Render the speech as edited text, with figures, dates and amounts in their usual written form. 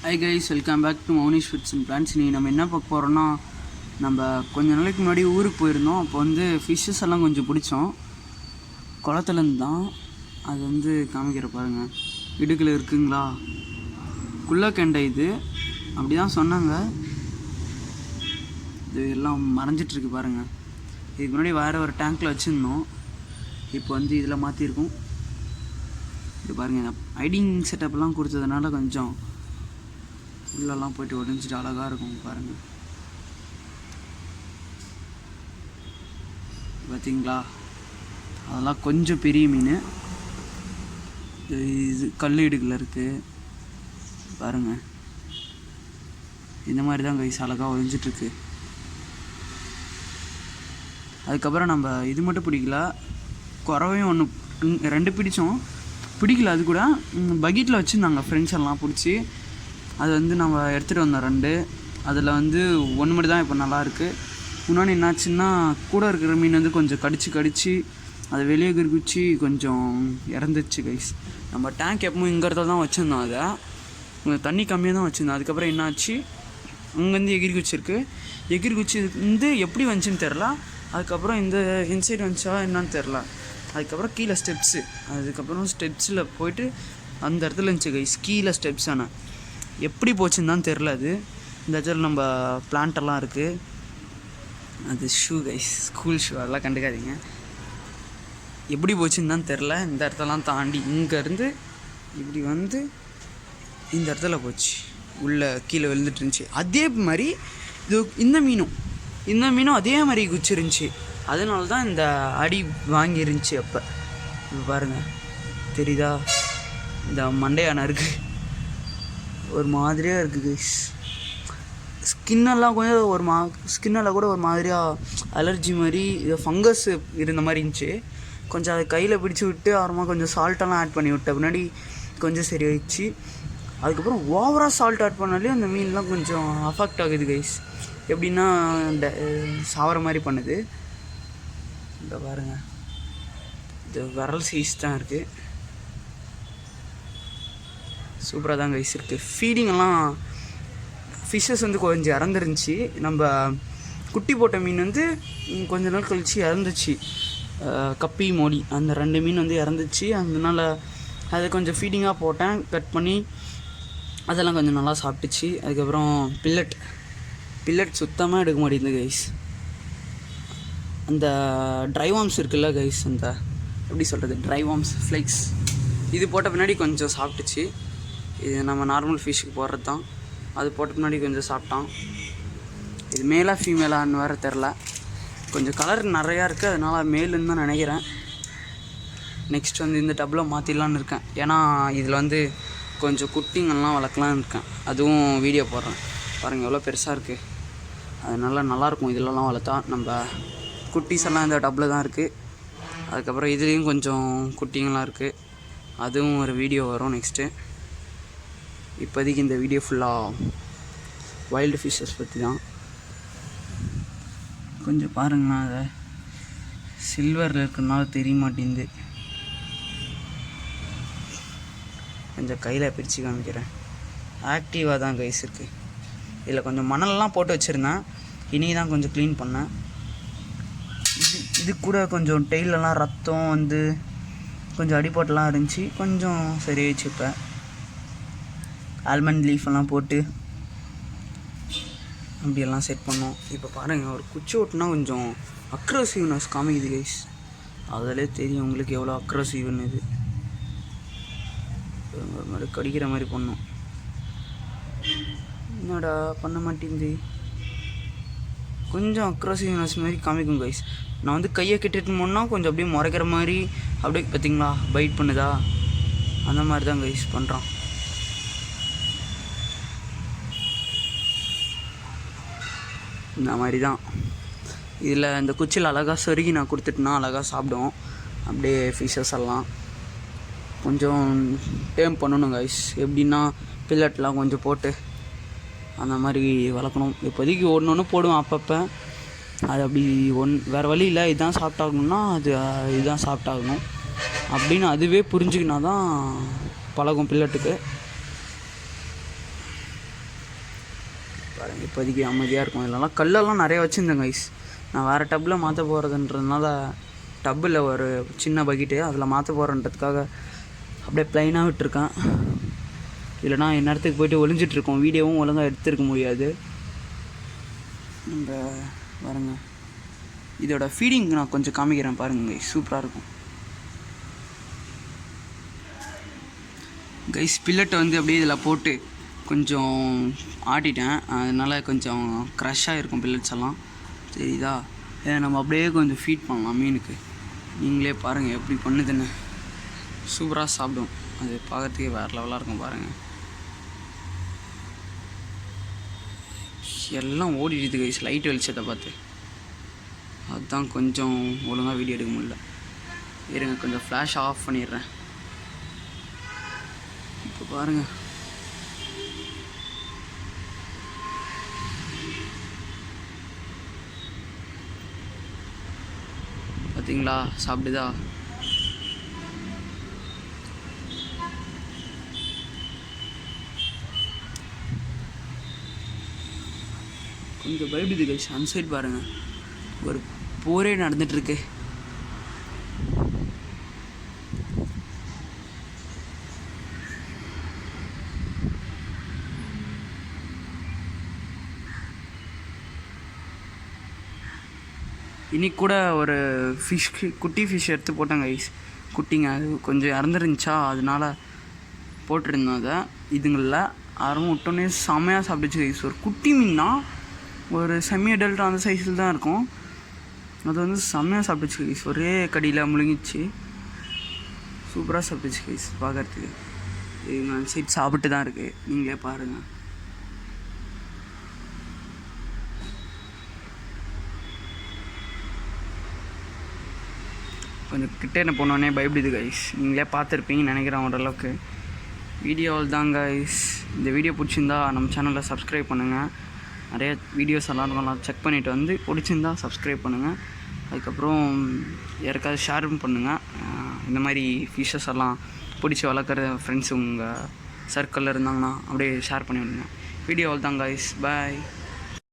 High guys, welcome back to Mounish foods and plans. நீ நம்ம என்ன பார்க்க போகிறோன்னா, நம்ம கொஞ்சம் நாளைக்கு முன்னாடி ஊருக்கு போயிருந்தோம். அப்போ வந்து ஃபிஷ்ஷஸ் எல்லாம் கொஞ்சம் பிடிச்சோம். குளத்துலேருந்து தான். அது வந்து காமிக்கிற பாருங்கள், இடுக்கில் இருக்குங்களா, குள்ளக்கெண்டை. இது அப்படி தான் சொன்னாங்க. இது எல்லாம் மறைஞ்சிட்ருக்கு பாருங்கள். இதுக்கு முன்னாடி வேறு ஒரு டேங்க்கில் வச்சுருந்தோம். இப்போ வந்து இதில் மாற்றிருக்கோம். இது பாருங்கள், ஹைடிங் செட்டப்லாம் கொடுத்ததுனால கொஞ்சம் உள்ளெல்லாம் போய்ட்டு ஒடிஞ்சிட்டு அழகாக இருக்கும் பாருங்கள். பார்த்தீங்களா, அதெல்லாம் கொஞ்சம் பெரிய மீன். இது கல் இடுக்கில் இருக்குது பாருங்கள். இந்த மாதிரி தான் கைஸ் அழகாக ஒழிஞ்சிட்ருக்கு. அதுக்கப்புறம் நம்ம இது மட்டும் பிடிக்கல, குறவையும் ஒன்று 2 பிடிச்சோம். பிடிக்கல, அது கூட பக்கெட்டில் வச்சுருந்தாங்க ஃப்ரெண்ட்ஸ் எல்லாம் பிடிச்சி. அது வந்து நம்ம எடுத்துகிட்டு வந்தோம் 2. அதில் வந்து 1 மட்டும் தான் இப்போ நல்லாயிருக்கு. முன்னாடி என்னாச்சுன்னா, கூட இருக்கிற மீன் வந்து கொஞ்சம் கடிச்சு அதை வெளியே கிரிக்குச்சி கொஞ்சம் இறந்துச்சு கைஸ். நம்ம டேங்க் எப்பவும் இங்கே இடத்துல தான் வச்சுருந்தோம். அதை தண்ணி கம்மியாக தான் வச்சுருந்தோம். அதுக்கப்புறம் என்னாச்சு, அங்கேருந்து எகிரி குச்சி வந்து எப்படி வந்துச்சுன்னு தெரில. அதுக்கப்புறம் இந்த இன்சைட் வந்துச்சா என்னான்னு தெரில. அதுக்கப்புறம் கீழே ஸ்டெப்ஸு, அதுக்கப்புறம் ஸ்டெப்ஸில் போயிட்டு அந்த இடத்துல இருந்துச்சு கைஸ், கீழே ஸ்டெப்ஸ். ஆனால் எப்படி போச்சுன்னு தான் தெரில. அது இந்த இடத்துல நம்ம பிளான்ட்டெல்லாம் இருக்குது. அது ஷூ கைஸ், ஸ்கூல் ஷூ, அதெல்லாம் கண்டுக்காதீங்க. எப்படி போச்சுன்னு தான் தெரில. இந்த இடத்தெல்லாம் தாண்டி இங்கேருந்து இப்படி வந்து இந்த இடத்துல போச்சு, உள்ளே கீழே விழுந்துட்டு இருந்துச்சு. அதே மாதிரி இது இந்த மீனும் அதே மாதிரி குச்சிருந்துச்சு. அதனால தான் இந்த அடி வாங்கிருந்துச்சு. அப்போ இப்போ பாருங்கள், தெரியுதா, இந்த மண்டையான இருக்குது, ஒரு மாதிரியாக இருக்குது கைஸ். ஸ்கின்னெல்லாம் கொஞ்சம் ஸ்கின்னெல்லாம் கூட ஒரு மாதிரியாக அலர்ஜி மாதிரி, இது ஃபங்கஸ் இருந்த மாதிரி இருந்துச்சு. கொஞ்சம் அதை கையில் பிடிச்சி விட்டு அப்புறமா கொஞ்சம் சால்ட்டெல்லாம் ஆட் பண்ணி விட்ட பின்னாடி கொஞ்சம் சரியாயிடுச்சு. அதுக்கப்புறம் ஓவராக சால்ட் ஆட் பண்ணாலே அந்த மீன்லாம் கொஞ்சம் அஃபெக்ட் ஆகுது கைஸ். எப்படின்னா சாவர மாதிரி பண்ணுது. இந்த பாருங்கள், இது விரல் சைஸ் தான் இருக்குது. சூப்பராக தான் கைஸ் இருக்குது. ஃபீடிங்கெல்லாம் ஃபிஷ்ஷஸ் வந்து கொஞ்சம் இறந்துருந்துச்சி. நம்ம குட்டி போட்ட மீன் வந்து கொஞ்ச நாள் கழித்து இறந்துச்சு. கப்பி மோடி அந்த 2 மீன் வந்து இறந்துச்சு. அதனால் அதை கொஞ்சம் ஃபீடிங்காக போட்டேன், கட் பண்ணி. அதெல்லாம் கொஞ்சம் நல்லா சாப்பிட்டுச்சு. அதுக்கப்புறம் பில்லட் சுத்தமாக எடுக்க மாட்டேங்குது கைஸ். அந்த ட்ரைவார்ம்ஸ் இருக்குல்ல கைஸ், அந்த எப்படி சொல்கிறது, ட்ரைவார்ம்ஸ் ஃப்ளைக்ஸ், இது போட்ட பின்னாடி கொஞ்சம் சாப்பிட்டுச்சு. இது நம்ம நார்மல் ஃபிஷ்ஷுக்கு போடுறது தான். அது போட்ட பின்னாடி கொஞ்சம் சாப்பிட்டான். இது மேலா ஃபீமேலான்னு வேறு தெரில. கொஞ்சம் கலர் நிறையா இருக்குது, அதனால் மேலுன்னு தான் நினைக்கிறேன். நெக்ஸ்ட் வந்து இந்த டப்பில் மாற்றிடலான்னு இருக்கேன். ஏன்னா இதில் வந்து கொஞ்சம் குட்டிங்கெல்லாம் வளர்க்கலான்னு இருக்கேன். அதுவும் வீடியோ போடுறேன் பாருங்கள், எவ்வளோ பெருசாக இருக்குது. அதனால நல்லாயிருக்கும் இதிலலாம் வளர்த்தா. நம்ம குட்டீஸ் எல்லாம் இந்த டப்பில் தான் இருக்குது. அதுக்கப்புறம் இதுலேயும் கொஞ்சம் குட்டிங்கெல்லாம் இருக்குது. அதுவும் ஒரு வீடியோ வரும் நெக்ஸ்ட்டு. இப்போதைக்கு இந்த வீடியோ ஃபுல்லாக வைல்டு ஃபிஷ்ஷஸ் பற்றி தான். கொஞ்சம் பாருங்கண்ணா, அதை சில்வரில் இருக்கிறனால தெரிய மாட்டேங்குது. கொஞ்சம் கையில் பிரித்து காமிக்கிறேன். ஆக்டிவாக தான் கைஸ் இருக்குது. இதில் கொஞ்சம் மணலெலாம் போட்டு வச்சுருந்தேன், இனி தான் கொஞ்சம் க்ளீன் பண்ணேன். இது கூட கொஞ்சம் டெய்லெலாம் ரத்தம் வந்து கொஞ்சம் அடிபட்டெலாம் இருந்துச்சு. கொஞ்சம் சரியாயிடுச்சு. இப்போ ஆல்மண்ட் லீஃபெல்லாம் போட்டு அப்படியெல்லாம் செட் பண்ணோம். இப்போ பாருங்கள், ஒரு குச்சி ஓட்டுனா கொஞ்சம் அக்ரெசிவ்னஸ் காமிக்குது கைஸ். அதிலே தெரியும் உங்களுக்கு எவ்வளோ அக்ரெசிவ்னு. இது ஒரு மாதிரி கடிக்கிற மாதிரி பண்ணோம். என்னடா பண்ண மாட்டேங்குது, கொஞ்சம் அக்ரெசிவ்னஸ் மாதிரி காமிக்கும் கைஸ். நான் வந்து கையை கட்டிட்டு போனால் கொஞ்சம் அப்படியே முறைக்கிற மாதிரி, அப்படியே பார்த்தீங்களா பைட் பண்ணுதா, அந்த மாதிரி தான் கைஸ் பண்ணுறான். இந்த மாதிரி தான். இதில் இந்த குச்சியில் அழகாக சொருகி நான் கொடுத்துட்டேன்னா அழகாக சாப்பிடுவோம். அப்படியே ஃபிஷ்ஷஸ் எல்லாம் கொஞ்சம் டேம் பண்ணணும் கைஸ். எப்படின்னா பில்லட்லாம் கொஞ்சம் போட்டு அந்த மாதிரி வளர்க்கணும். இப்போதைக்கு ஒன்று போடுவோம் அப்பப்போ. அது அப்படி வேறு வழி இல்லை, இதுதான் சாப்பிட்டாகணும்னா இதுதான் சாப்பிட்டாகணும் அப்படின்னு அதுவே புரிஞ்சுக்கினா தான் பழகும் பில்லட்டுக்கு. பாருங்கள் இப்போதைக்கு அமைதியாக இருக்கும். இதெல்லாம் கல்லெல்லாம் நிறைய வச்சுருந்தேங்க கைஸ். நான் வேறு டப்பில் மாற்ற போகிறதுன்றதுனால டப்பில் ஒரு சின்ன பக்கெட்டு அதில் மாற்ற போகிறன்றதுக்காக அப்படியே ப்ளைனாக விட்டுருக்கேன். இல்லைனா இந்நேரத்துக்கு போய்ட்டு ஒளிஞ்சிட்ருக்கோம், வீடியோவும் ஒழுங்காக எடுத்துருக்க முடியாது. நம்ம பாருங்க, இதோட ஃபீடிங் நான் கொஞ்சம் காமிக்கிறேன் பாருங்க கைஸ், சூப்பராக இருக்கும் கைஸ். பில்லட்டை வந்து அப்படியே இதில் போட்டு கொஞ்சம் ஆட்டிட்டேன், அதனால் கொஞ்சம் க்ரஷ்ஷாக இருக்கும் பில்லட்ஸ் எல்லாம், சரிதா? நம்ம அப்படியே கொஞ்சம் ஃபீட் பண்ணலாம் மீனுக்கு. நீங்களே பாருங்கள் எப்படி பண்ணுதுன்னு. சூப்பராக சாப்பிடும், அது பார்க்கறதுக்கே வேறு லெவலாக இருக்கும் பாருங்கள். எல்லாம் ஓடிடுது கைஸ் லைட் வெளிச்சத்தை பார்த்து, அதுதான் கொஞ்சம் ஒழுங்காக வீடியோ எடுக்க முடியல. இருங்க கொஞ்சம் ஃப்ளாஷ் ஆஃப் பண்ணிடுறேன். இப்போ பாருங்கள், பார்த்தீங்களா சாப்பிடுதா? கொஞ்சம் பயப்படுது கைஸ். அன்சைட் பாருங்கள், ஒரு போரே நடந்துகிட்ருக்கு. இன்னைக்கு கூட ஒரு குட்டி ஃபிஷ் எடுத்து போட்டாங்க கைஸ். குட்டிங்க அது கொஞ்சம் இறந்துருந்துச்சா, அதனால போட்டிருந்தோம் அதை. இதுங்களில் யாரும் விட்டோன்னே செம்மையாக சாப்பிட்டுச்சு கைஸ். ஒரு குட்டி மீன்னா ஒரு செமி அடல்ட் அந்த சைஸில் தான் இருக்கும், அது வந்து செம்மையாக சாப்பிட்டுச்சு கைஸ். ஒரே கடியில் முழுங்கிச்சு, சூப்பராக சாப்பிட்டுச்சு கைஸ். பார்க்குறதுக்கு இது அந்த சைட் சாப்பிட்டு தான் இருக்குது, நீங்களே பாருங்கள். கொஞ்சம் கிட்டே என்ன போனோடனே பயப்படுது கைஸ், நீங்களே பார்த்துருப்பீங்கன்னு நினைக்கிறேன் ஓரளவுக்கு. வீடியோவில் தான் கைஸ். இந்த வீடியோ பிடிச்சிருந்தா நம்ம சேனலில் சப்ஸ்கிரைப் பண்ணுங்கள். நிறைய வீடியோஸ் எல்லாம் செக் பண்ணிவிட்டு வந்து பிடிச்சிருந்தா சப்ஸ்கிரைப் பண்ணுங்கள். அதுக்கப்புறம் யாருக்காவது ஷேரும் பண்ணுங்கள். இந்த மாதிரி ஃபிஷ்ஷஸ் எல்லாம் பிடிச்சி வளர்க்குற ஃப்ரெண்ட்ஸ் உங்கள் சர்க்கிளில் இருந்தாங்கன்னா அப்படியே ஷேர் பண்ணி விடுங்க. வீடியோவில் தான் கைஸ், பாய்.